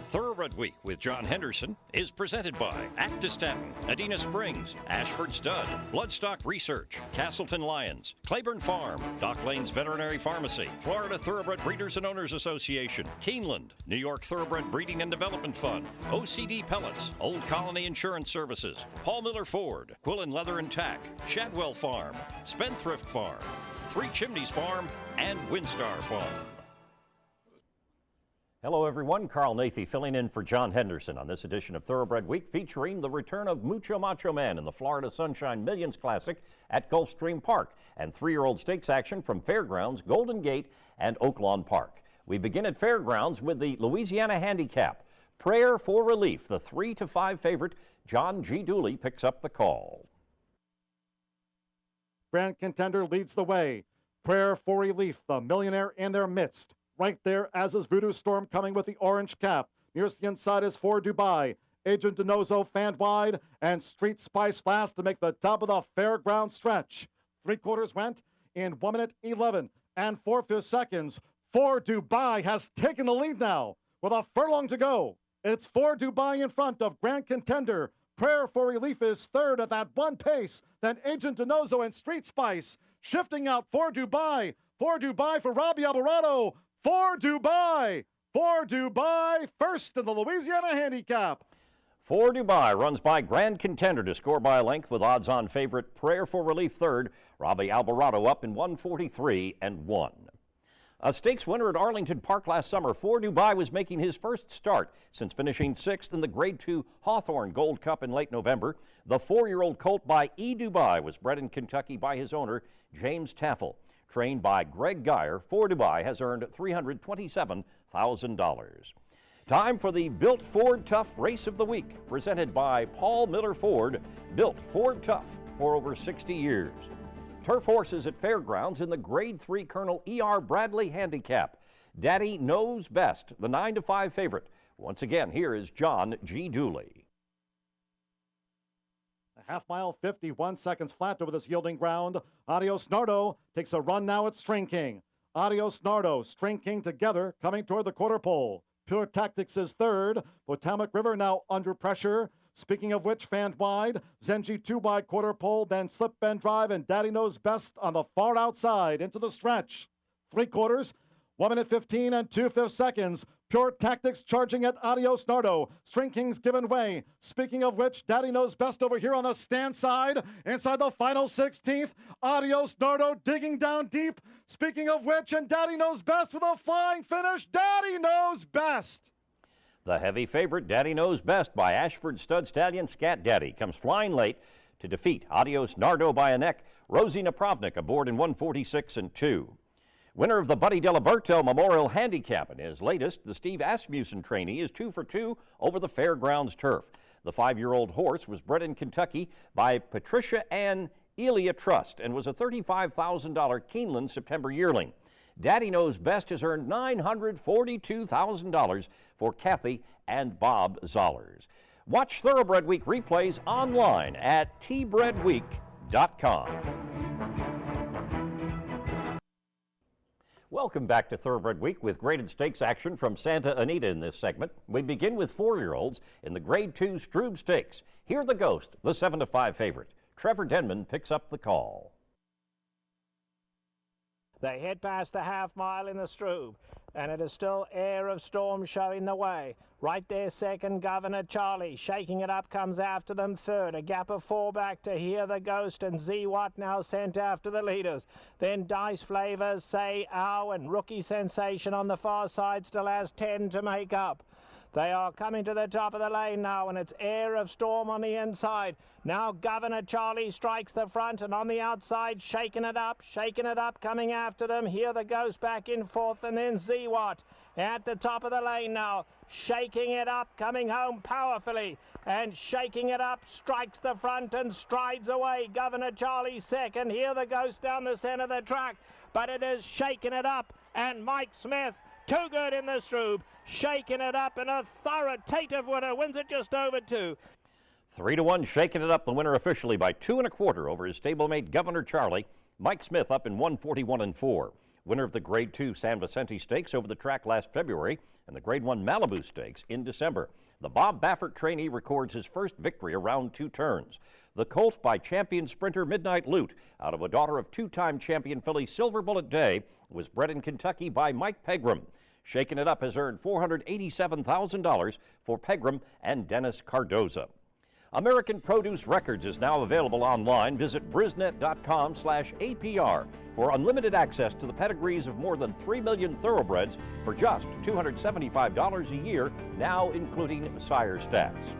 Thoroughbred Week with John Henderson is presented by Actistatin, Adena Springs, Ashford Stud, Bloodstock Research, Castleton Lions, Claiborne Farm, Dock Lanes Veterinary Pharmacy, Florida Thoroughbred Breeders and Owners Association, Keeneland, New York Thoroughbred Breeding and Development Fund, OCD Pellets, Old Colony Insurance Services, Paul Miller Ford, Quillen Leather and Tack, Shadwell Farm, Spendthrift Farm, Three Chimneys Farm, and Windstar Farm. Hello everyone, Carl Nathy filling in for John Henderson on this edition of Thoroughbred Week, featuring the return of Mucho Macho Man in the Florida Sunshine Millions Classic at Gulfstream Park and three-year-old stakes action from Fairgrounds, Golden Gate, and Oaklawn Park. We begin at Fairgrounds with the Louisiana Handicap. Prayer for Relief, the 3-5 favorite, John G. Dooley picks up the call. Grand Contender leads the way. Prayer for Relief, the millionaire in their midst. Right there, as is Voodoo Storm coming with the orange cap. Nearest the inside is For Dubai. Agent Donoso fanned wide, and Street Spice last to make the top of the fairground stretch. 3/4 went in 1 minute 11 and 4/5 seconds. For Dubai has taken the lead now with a furlong to go. It's For Dubai in front of Grand Contender. Prayer for Relief is third at that one pace. Then Agent Donoso and Street Spice shifting out For Dubai. For Dubai for Robbie Alvarado. For Dubai first in the Louisiana Handicap. For Dubai runs by Grand Contender to score by a length with odds-on favorite Prayer for Relief third. Robbie Alvarado up in 1:43-1. A stakes winner at Arlington Park last summer, For Dubai was making his first start since finishing sixth in the Grade 2 Hawthorne Gold Cup in late November. The 4-year-old colt by E. Dubai was bred in Kentucky by his owner, James Taffel. Trained by Greg Geyer, For Dubai has earned $327,000. Time for the Built Ford Tough Race of the Week, presented by Paul Miller Ford, built Ford Tough for over 60 years. Turf horses at Fairgrounds in the Grade 3 Colonel E.R. Bradley Handicap. Daddy Knows Best, the 9-5 favorite. Once again, here is John G. Dooley. A half mile, 51 seconds flat over this yielding ground. Adios Nardo takes a run now at String King. Adios Nardo, String King together coming toward the quarter pole. Pure Tactics is third. Potomac River now under pressure. Speaking of which, fanned wide. Zenji 2 wide quarter pole, then Slip and Drive, and Daddy Knows Best on the far outside into the stretch. 3/4, 1 minute 15 and 2/5 seconds. Pure Tactics charging at Adios Nardo. String King's given way. Speaking of which, Daddy Knows Best over here on the stand side. Inside the final 16th. Adios Nardo digging down deep. Speaking of which, and Daddy Knows Best with a flying finish. Daddy Knows Best. The heavy favorite, Daddy Knows Best by Ashford Stud Stallion Scat Daddy, comes flying late to defeat Adios Nardo by a neck. Rosie Napravnik aboard in 1:46-2. Winner of the Buddy Diliberto Memorial Handicap in his latest, the Steve Asmussen trainee, is 2 for 2 over the Fairgrounds turf. The 5-year-old horse was bred in Kentucky by Patricia Ann Elia Trust and was a $35,000 Keeneland September yearling. Daddy Knows Best has earned $942,000 for Kathy and Bob Zollers. Watch Thoroughbred Week replays online at tbredweek.com. Welcome back to Thoroughbred Week with graded stakes action from Santa Anita in this segment. We begin with 4-year-olds in the Grade 2 Stroob Stakes. Here the Ghost, the 7-5 favorite. Trevor Denman picks up the call. They head past the half mile in the Stroob, and it is still Air of Storm showing the way. Right there, second, Governor Charlie. Shaking it up comes after them third. A gap of 4 back to Hear the Ghost, and Z Watt now sent after the leaders. Then Dice Flavors, Say Ow, and Rookie Sensation on the far side still has 10 to make up. They are coming to the top of the lane now, and it's Air of Storm on the inside. Now Governor Charlie strikes the front, and on the outside, shaking it up, coming after them. Hear the Ghost back in fourth, and then Z-Watt at the top of the lane now. Shaking it up, coming home powerfully, and shaking it up, strikes the front and strides away. Governor Charlie second. Hear the Ghost down the center of the track, but it is shaking it up, and Mike Smith, too good in the Stroob, shaking it up, and authoritative winner, wins it just over 2. 3-1, shaking it up, the winner officially by 2 1/4 over his stablemate Governor Charlie. Mike Smith up in 1:41-4. winner of the Grade 2 San Vicente Stakes over the track last February and the Grade 1 Malibu Stakes in December. The Bob Baffert trainee records his first victory around 2 turns. The colt by champion sprinter Midnight Loot, out of a daughter of 2-time champion filly Silver Bullet Day, was bred in Kentucky by Mike Pegram. Shaking It Up has earned $487,000 for Pegram and Dennis Cardoza. American Produce Records is now available online. Visit brisnet.com/APR for unlimited access to the pedigrees of more than 3 million thoroughbreds for just $275 a year, now including sire stats.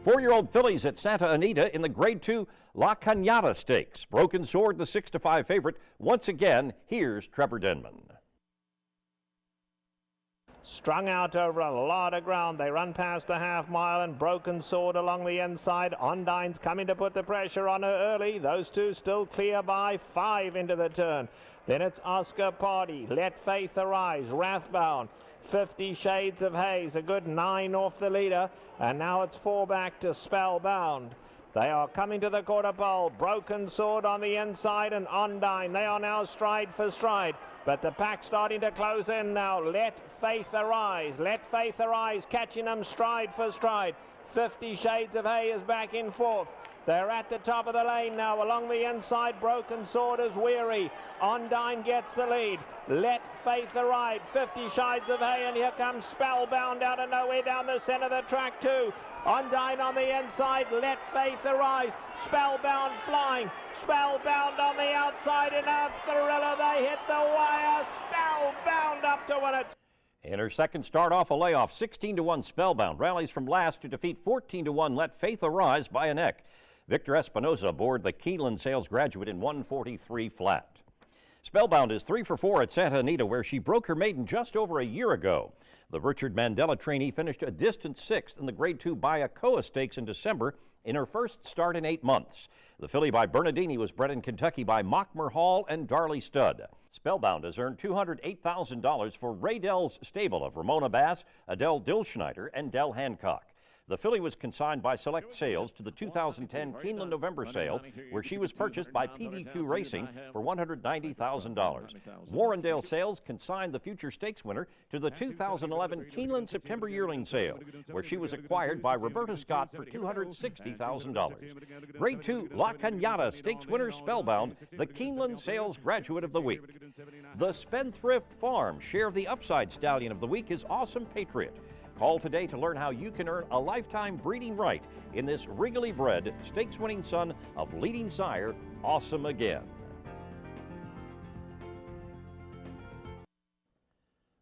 4-year-old fillies at Santa Anita in the Grade 2 La Cañada Stakes. Broken Sword, the 6-5 favorite. Once again, here's Trevor Denman. Strung out over a lot of ground. They run past the half mile and Broken Sword along the inside. Ondine's coming to put the pressure on her early. Those two still clear by 5 into the turn. Then it's Oscar Party, Let Faith Arise, Rathbound, 50 Shades of Haze, a good 9 off the leader. And now it's 4 back to Spellbound. They are coming to the quarter pole. Broken Sword on the inside and Ondine. They are now stride for stride. But the pack starting to close in now. Let Faith Arise. Let Faith Arise, catching them stride for stride. 50 Shades of Hay is back in 4th. They're at the top of the lane now. Along the inside, Broken Sword is weary. Ondine gets the lead. Let Faith Arise. 50 Shades of Hay, and here comes Spellbound out of nowhere down the center of the track too. Ondine on the inside. Let Faith Arise. Spellbound flying. Spellbound on the outside in a thriller. They hit the wire. Spellbound up to win it. In her second start off a layoff, 16-1 Spellbound rallies from last to defeat 14-1 Let Faith Arise by a neck. Victor Espinoza aboard the Keeneland sales graduate in 143 flat. Spellbound is 3 for 4 at Santa Anita, where she broke her maiden just over a year ago. The Richard Mandela trainee finished a distant 6th in the Grade 2 Bayacoa Stakes in December in her first start in 8 months. The filly by Bernardini was bred in Kentucky by Mockmer Hall and Darley Stud. Spellbound has earned $208,000 for Ray Dell's stable of Ramona Bass, Adele Dilschneider, and Del Hancock. The filly was consigned by Select Sales to the 2010 Keeneland November sale, where she was purchased by PDQ Racing for $190,000. Warrendale Sales consigned the future stakes winner to the 2011 Keeneland September yearling sale, where she was acquired by Roberta Scott for $260,000. Grade 2 La Cañada Stakes winner Spellbound, the Keeneland Sales Graduate of the Week. The Spendthrift Farm Share the Upside Stallion of the Week is Awesome Patriot. Call today to learn how you can earn a lifetime breeding right in this regally bred, stakes-winning son of leading sire, Awesome Again.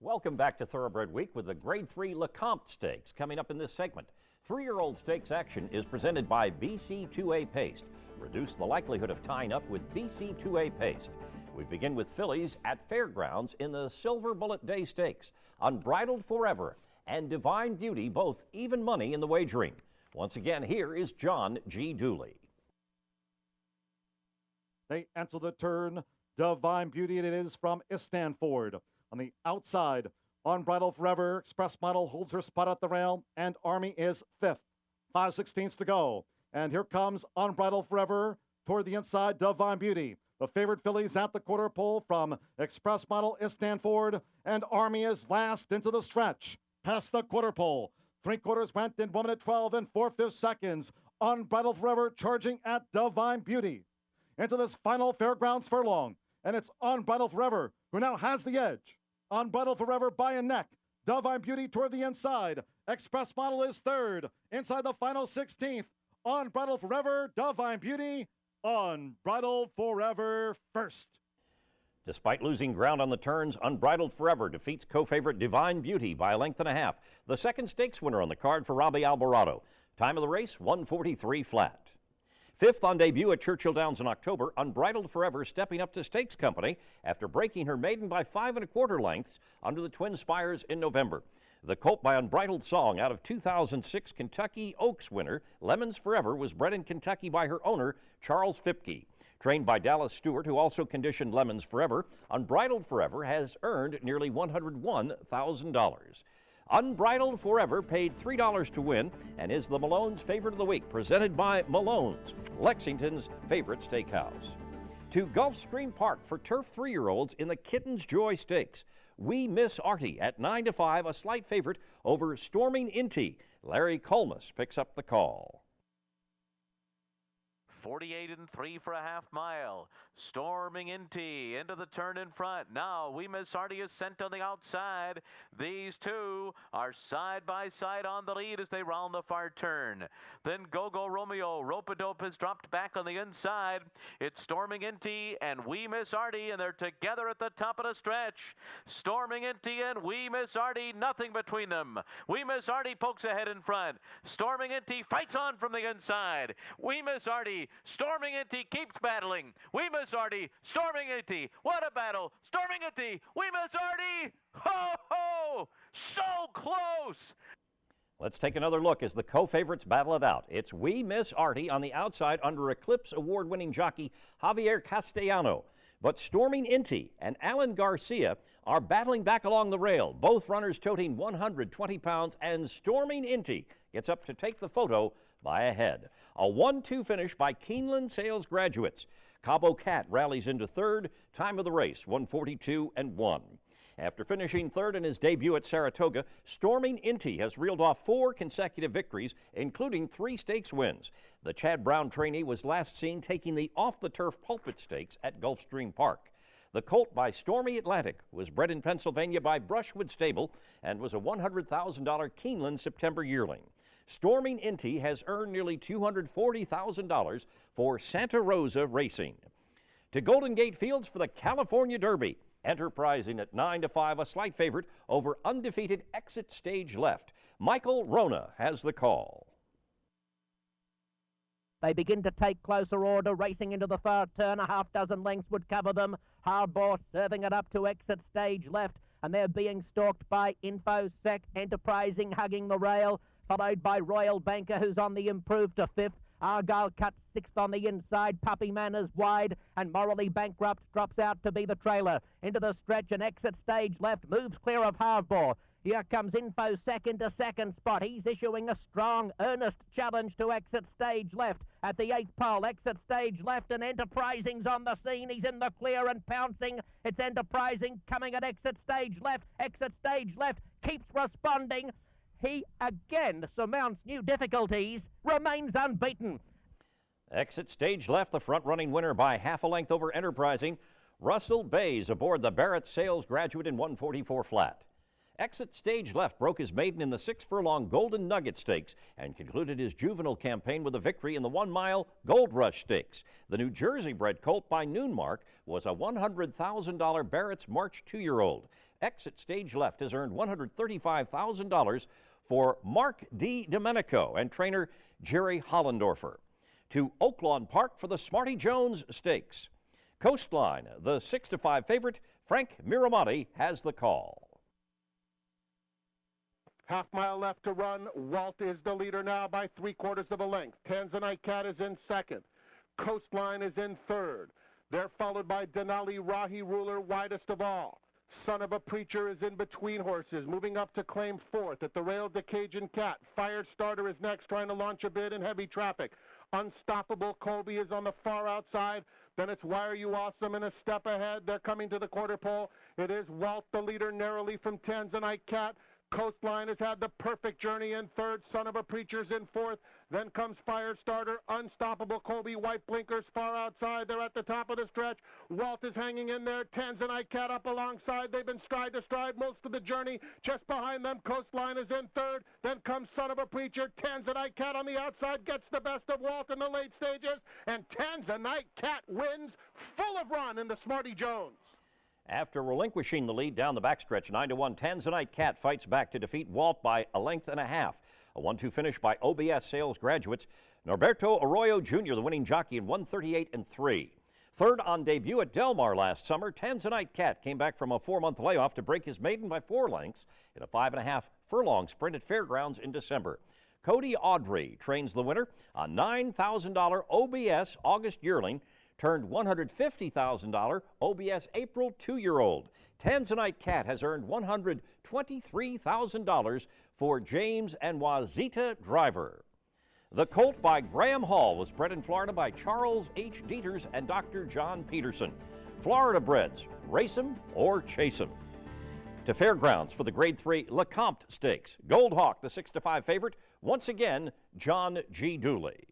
Welcome back to Thoroughbred Week with the Grade 3 LeCompte Stakes. Coming up in this segment, 3-year-old stakes action is presented by BC2A Paste. Reduce the likelihood of tying up with BC2A Paste. We begin with fillies at Fairgrounds in the Silver Bullet Day Stakes. Unbridled Forever and Divine Beauty, both even money in the wagering. Once again, here is John G. Dooley. They enter the turn. Divine Beauty, and it is from Istanford. On the outside, Unbridled Forever, Express Model holds her spot at the rail, and Army is 5th. 5/16 to go. And here comes Unbridled Forever toward the inside, Divine Beauty. The favorite fillies at the quarter pole from Express Model Istanford, and Army is last into the stretch. Past the quarter pole. 3/4 went in 1 minute 12 and 4/5 seconds. Unbridled Forever charging at Divine Beauty. Into this final Fairgrounds furlong. And it's Unbridled Forever who now has the edge. Unbridled Forever by a neck. Divine Beauty toward the inside. Express Model is 3rd. Inside the final 16th. Unbridled Forever, Divine Beauty. Unbridled Forever first. Despite losing ground on the turns, Unbridled Forever defeats co-favorite Divine Beauty by a length and a half. The second stakes winner on the card for Robbie Alvarado. Time of the race, 143 flat. 5th on debut at Churchill Downs in October, Unbridled Forever stepping up to stakes company after breaking her maiden by 5 1/4 lengths under the Twin Spires in November. The colt by Unbridled Song out of 2006 Kentucky Oaks winner Lemons Forever was bred in Kentucky by her owner, Charles Fipke. Trained by Dallas Stewart, who also conditioned Lemons Forever, Unbridled Forever has earned nearly $101,000. Unbridled Forever paid $3 to win and is the Malone's favorite of the week, presented by Malone's, Lexington's favorite steakhouse. To Gulfstream Park for turf 3-year-olds in the Kitten's Joy Stakes. We Miss Artie at 9-5, a slight favorite over Storming Inti. Larry Colmus picks up the call. 48-3 for a half mile. Storming into the turn in front. Now We Miss Artie is sent on the outside. These two are side by side on the lead as they round the far turn. Then Go-Go Romeo. Rope-a-Dope has dropped back on the inside. It's Storming Inti and We Miss Artie, and they're together at the top of the stretch. Storming Inti and We Miss Artie, nothing between them. We Miss Artie pokes ahead in front. Storming Inti fights on from the inside. We Miss Artie, Storming Inti keeps battling. We Miss Artie, Storming Inti. What a battle. Storming Inti, We Miss Artie. Ho, ho, so close. Let's take another look as the co-favorites battle it out. It's We Miss Artie on the outside under Eclipse Award-winning jockey Javier Castellano. But Storming Inti and Alan Garcia are battling back along the rail, both runners toting 120 pounds, and Storming Inti gets up to take the photo by a head. A 1-2 finish by Keeneland sales graduates. Cabo Cat rallies into third, time of the race, 1:42.1. After finishing third in his debut at Saratoga, Storming Inti has reeled off 4 consecutive victories, including 3 stakes wins. The Chad Brown trainee was last seen taking the off-the-turf Pulpit Stakes at Gulfstream Park. The colt by Stormy Atlantic was bred in Pennsylvania by Brushwood Stable and was a $100,000 Keeneland September yearling. Storming Inti has earned nearly $240,000 for Santa Rosa Racing. To Golden Gate Fields for the California Derby. Enterprising at 9-5, a slight favorite over undefeated Exit Stage Left. Michael Rona has the call. They begin to take closer order, racing into the far turn. A half dozen lengths would cover them. Hardball serving it up to Exit Stage Left, and they're being stalked by InfoSec. Enterprising hugging the rail, followed by Royal Banker, who's on the improve to 5th. Argyle cuts 6th on the inside. Puppy Manners wide, and Morally Bankrupt drops out to be the trailer. Into the stretch and Exit Stage Left moves clear of Hardball. Here comes InfoSec into second spot. He's issuing a strong, earnest challenge to Exit Stage Left. At the 8th pole, Exit Stage Left, and Enterprising's on the scene. He's in the clear and pouncing. It's Enterprising coming at Exit Stage Left. Exit Stage Left keeps responding. He again surmounts new difficulties, remains unbeaten. Exit Stage Left, the front-running winner by half a length over Enterprising. Russell Bays aboard the Barrett Sales Graduate in 1:44 flat. Exit Stage Left broke his maiden in the 6-furlong Golden Nugget Stakes and concluded his juvenile campaign with a victory in the 1-mile Gold Rush Stakes. The New Jersey-bred colt by Noonmark was a $100,000 Barrett's March 2-year-old. Exit Stage Left has earned $135,000 for Mark D. Domenico and trainer Jerry Hollendorfer. To Oaklawn Park for the Smarty Jones Stakes. Coastline, the 6-5 favorite, Frank Miramonte has the call. Half mile left to run. Walt is the leader now by 3/4 of a length. Tanzanite Cat is in second. Coastline is in third. They're followed by Denali Rahi Ruler, widest of all. Son of a Preacher is in between horses, moving up to claim 4th. At the rail, the Cajun Cat. Firestarter is next, trying to launch a bid in heavy traffic. Unstoppable Colby is on the far outside. Then it's Why Are You Awesome in a step ahead. They're coming to the quarter pole. It is Walt, the leader, narrowly from Tanzanite Cat. Coastline has had the perfect journey in third. Son of a Preacher's in 4th. Then comes Firestarter, Unstoppable Colby, White Blinkers far outside. They're at the top of the stretch. Walt is hanging in there. Tanzanite Cat up alongside. They've been stride to stride most of the journey. Just behind them, Coastline is in third. Then comes Son of a Preacher. Tanzanite Cat on the outside gets the best of Walt in the late stages. And Tanzanite Cat wins full of run in the Smarty Jones. After relinquishing the lead down the backstretch, 9-1, Tanzanite Cat fights back to defeat Walt by 1.5 lengths. A 1-2 finish by OBS Sales Graduates. Norberto Arroyo Jr., the winning jockey, in 1:38.3. Third on debut at Del Mar last summer, Tanzanite Cat came back from a 4-month layoff to break his maiden by 4 lengths in a 5.5 furlong sprint at Fairgrounds in December. Cody Audrey trains the winner, a $9,000 OBS August yearling, turned $150,000 OBS April 2-year-old. Tanzanite Cat has earned $123,000 for James and Wazita Driver. The Colt by Graham Hall was bred in Florida by Charles H. Dieters and Dr. John Peterson. Florida breds, race 'em or chase 'em. To Fairgrounds for the Grade 3 LeCompte Stakes. Gold Hawk, the 6-5 favorite. Once again, John G. Dooley.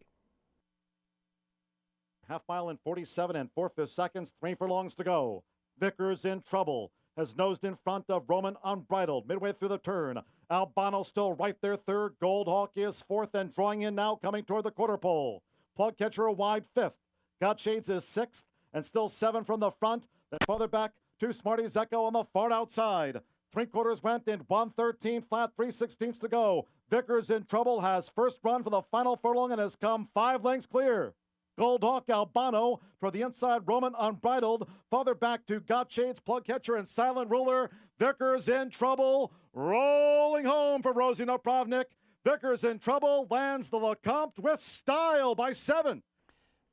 Half mile in 47 and 4/5 seconds, 3 furlongs to go. Vickers in trouble. Has nosed in front of Roman Unbridled midway through the turn. Albano still right there third. Gold Hawk is fourth and drawing in now, coming toward the quarter pole. Plug Catcher a wide fifth. Got Shades is sixth and still 7 from the front. Then farther back to Smarty's Echo on the far outside. 3/4 went in 1:13 flat, 3/16 to go. Vickers in trouble has first run for the final furlong and has come 5 lengths clear. Gold Hawk, Albano toward the inside, Roman Unbridled. Farther back to Got Shades, Plug Catcher, and Silent Ruler. Vickers in trouble, rolling home for Rosie Napravnik. Vickers in trouble, lands the LeCompte with style by 7.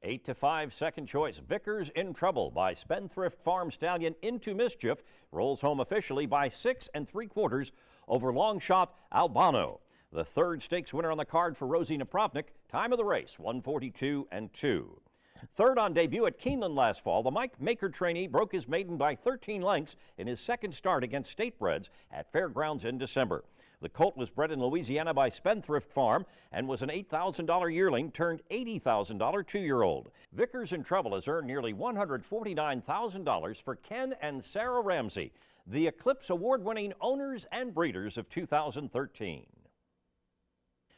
8-5 second choice. Vickers in trouble by Spendthrift Farm Stallion Into Mischief rolls home officially by 6 3/4 over long shot Albano. The third stakes winner on the card for Rosie Napravnik. Time of the race, 1:42 and 2. Third on debut at Keeneland last fall, the Mike Maker trainee broke his maiden by 13 lengths in his second start against State Breds at Fairgrounds in December. The colt was bred in Louisiana by Spendthrift Farm and was an $8,000 yearling turned $80,000 two-year-old. Vickers in Trouble has earned nearly $149,000 for Ken and Sarah Ramsey, the Eclipse Award-winning owners and breeders of 2013.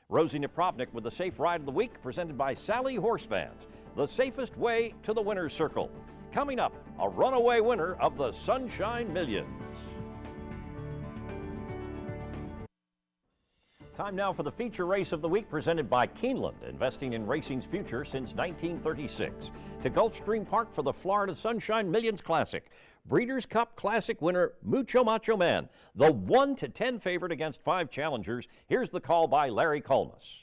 Rosie Napravnik with the Safe Ride of the Week, presented by Sally Horse Fans. The safest way to the winner's circle. Coming up, a runaway winner of the Sunshine Millions. Time now for the feature race of the week, presented by Keeneland, investing in racing's future since 1936. To Gulfstream Park for the Florida Sunshine Millions Classic. Breeders' Cup Classic winner Mucho Macho Man, the 1-10 favorite against 5 challengers. Here's the call by Larry Colmus.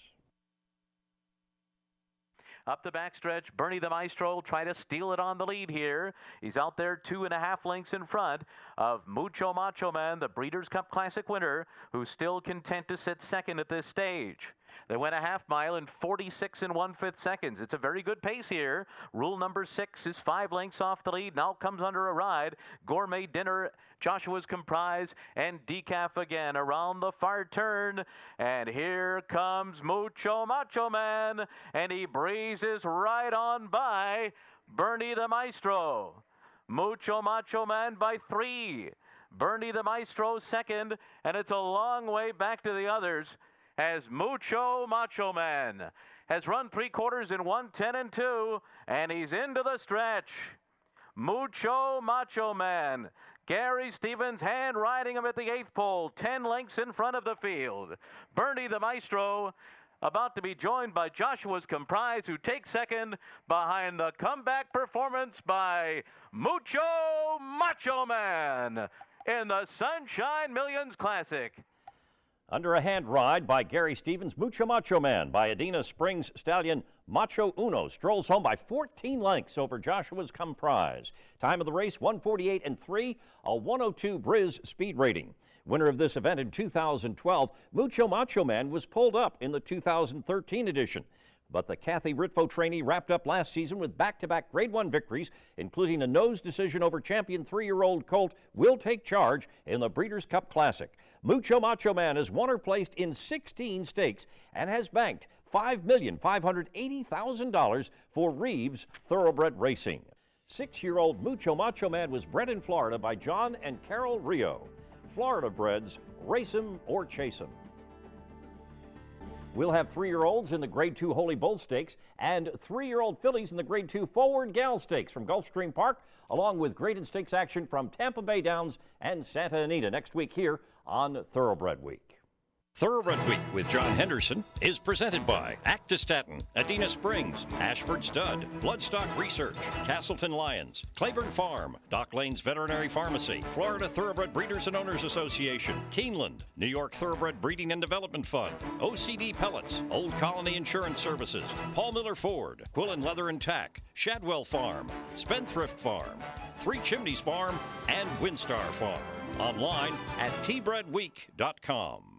Up the backstretch, Bernie the Maestro try to steal it on the lead here. He's out there 2.5 lengths in front of Mucho Macho Man, the Breeders' Cup Classic winner, who's still content to sit second at this stage. They went a half mile in 46 1/5 seconds. It's a very good pace here. Rule number 6 is 5 lengths off the lead. Now comes under a ride. Gourmet Dinner, Joshua's Comprise, and Decaf again around the far turn. And here comes Mucho Macho Man, and he breezes right on by Bernie the Maestro. Mucho Macho Man by 3. Bernie the Maestro second, and it's a long way back to the others, as Mucho Macho Man has run 3/4 in 1:10 and 2, and he's into the stretch. Mucho Macho Man. Gary Stevens hand riding him at the 8th pole, 10 lengths in front of the field. Bernie the Maestro about to be joined by Joshua's Comprise, who takes second behind the comeback performance by Mucho Macho Man in the Sunshine Millions Classic. Under a hand ride by Gary Stevens, Mucho Macho Man by Adina Springs stallion Macho Uno strolls home by 14 lengths over Joshua's Comprise. Time of the race, 1:48 and 3, a 1:02 Briz speed rating. Winner of this event in 2012, Mucho Macho Man was pulled up in the 2013 edition. But the Kathy Ritvo trainee wrapped up last season with back-to-back Grade 1 victories, including a nose decision over champion 3-year-old colt Will Take Charge in the Breeders' Cup Classic. Mucho Macho Man has won or placed in 16 stakes and has banked $5,580,000 for Reeves Thoroughbred Racing. 6-year-old Mucho Macho Man was bred in Florida by John and Carol Rio. Florida breds, race 'em or chase 'em. We'll have 3-year-olds in the Grade 2 Holy Bull Stakes and 3-year-old fillies in the Grade 2 Forward Gal Stakes from Gulfstream Park, along with graded stakes action from Tampa Bay Downs and Santa Anita next week here on Thoroughbred Week. Thoroughbred Week with John Henderson is presented by Actistatin, Adina Springs, Ashford Stud, Bloodstock Research, Castleton Lions, Claiborne Farm, Dock Lanes Veterinary Pharmacy, Florida Thoroughbred Breeders and Owners Association, Keeneland, New York Thoroughbred Breeding and Development Fund, OCD Pellets, Old Colony Insurance Services, Paul Miller Ford, Quillen Leather and Tack, Shadwell Farm, Spendthrift Farm, Three Chimneys Farm, and Windstar Farm. Online at tbredweek.com.